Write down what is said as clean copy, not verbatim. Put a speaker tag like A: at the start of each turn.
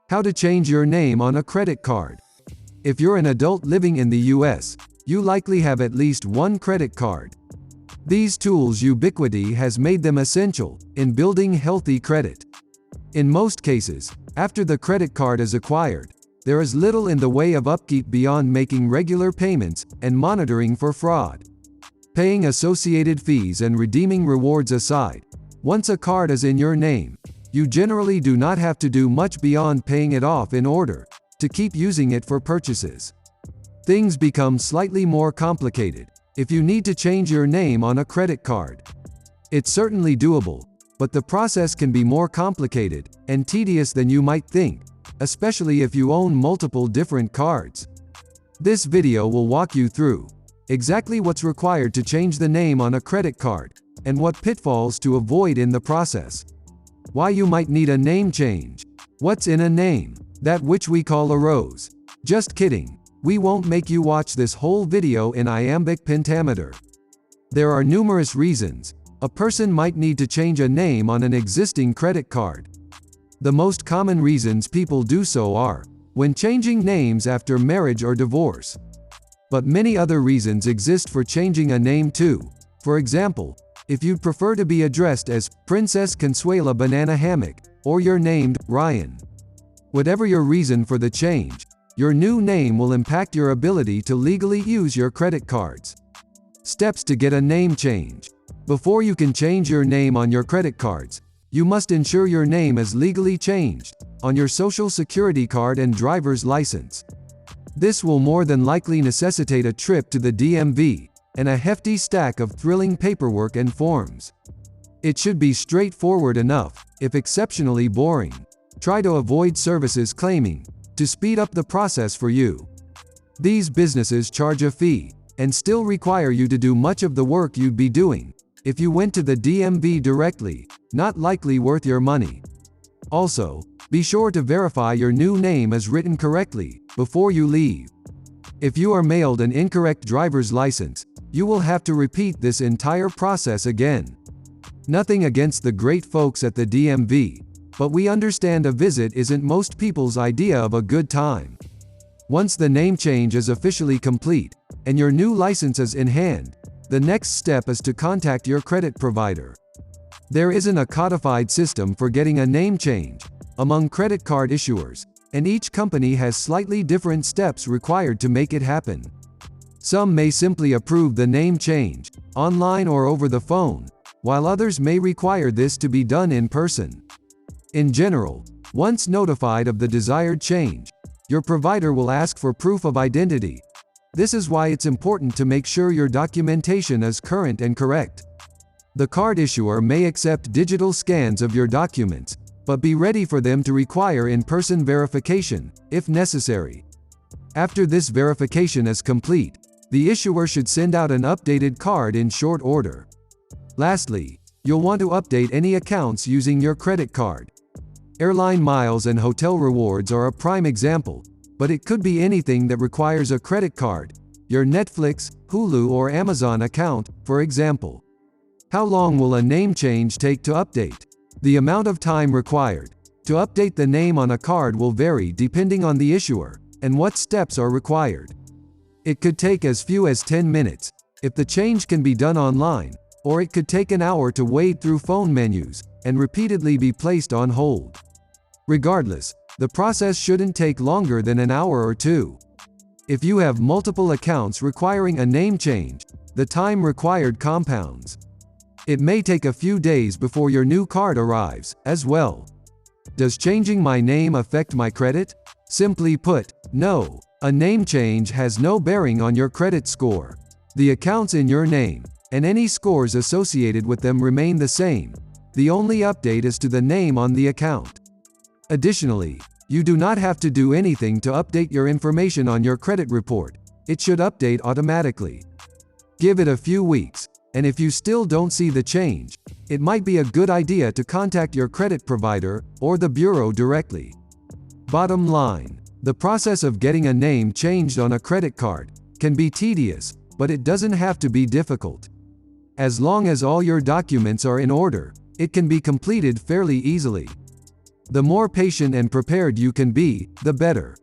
A: How to change your name on a credit card. If you're an adult living in the US, you likely have at least one credit card. These tools' ubiquity has made them essential in building healthy credit. In most cases, after the credit card is acquired, there is little in the way of upkeep beyond making regular payments and monitoring for fraud. Paying associated fees and redeeming rewards aside, once a card is in your name, you generally do not have to do much beyond paying it off in order to keep using it for purchases. Things become slightly more complicated if you need to change your name on a credit card. It's certainly doable, but the process can be more complicated and tedious than you might think, especially if you own multiple different cards. This video will walk you through exactly what's required to change the name on a credit card, and what pitfalls to avoid in the process. Why you might need a name change. What's in a name? That which we call a rose. Just kidding. We won't make you watch this whole video in iambic pentameter. There are numerous reasons a person might need to change a name on an existing credit card. The most common reasons people do so are when changing names after marriage or divorce. But many other reasons exist for changing a name too. For example, if you'd prefer to be addressed as Princess Consuela Banana Hammock, or you're named Ryan. Whatever your reason for the change, your new name will impact your ability to legally use your credit cards. Steps to get a name change. Before you can change your name on your credit cards, you must ensure your name is legally changed on your Social Security card and driver's license. This will more than likely necessitate a trip to the DMV and a hefty stack of thrilling paperwork and forms. It should be straightforward enough, if exceptionally boring. Try to avoid services claiming to speed up the process for you. These businesses charge a fee and still require you to do much of the work you'd be doing if you went to the DMV directly, not likely worth your money. Also, be sure to verify your new name is written correctly before you leave. If you are mailed an incorrect driver's license, you will have to repeat this entire process again. Nothing against the great folks at the DMV, but we understand a visit isn't most people's idea of a good time. Once the name change is officially complete, and your new license is in hand, the next step is to contact your credit provider. There isn't a codified system for getting a name change among credit card issuers, and each company has slightly different steps required to make it happen. Some may simply approve the name change, online or over the phone, while others may require this to be done in person. In general, once notified of the desired change, your provider will ask for proof of identity. This is why it's important to make sure your documentation is current and correct. The card issuer may accept digital scans of your documents, but be ready for them to require in-person verification, if necessary. After this verification is complete, the issuer should send out an updated card in short order. Lastly, you'll want to update any accounts using your credit card. Airline miles and hotel rewards are a prime example, but it could be anything that requires a credit card, your Netflix, Hulu or Amazon account, for example. How long will a name change take to update? The amount of time required to update the name on a card will vary depending on the issuer and what steps are required. It could take as few as 10 minutes, if the change can be done online, or it could take an hour to wade through phone menus and repeatedly be placed on hold. Regardless, the process shouldn't take longer than an hour or two. If you have multiple accounts requiring a name change, the time required compounds. It may take a few days before your new card arrives, as well. Does changing my name affect my credit? Simply put, no. A name change has no bearing on your credit score. The accounts in your name, and any scores associated with them remain the same. The only update is to the name on the account. Additionally, you do not have to do anything to update your information on your credit report. It should update automatically. Give it a few weeks, and if you still don't see the change, it might be a good idea to contact your credit provider or the bureau directly. Bottom line, the process of getting a name changed on a credit card can be tedious, but it doesn't have to be difficult. As long as all your documents are in order, it can be completed fairly easily. The more patient and prepared you can be, the better.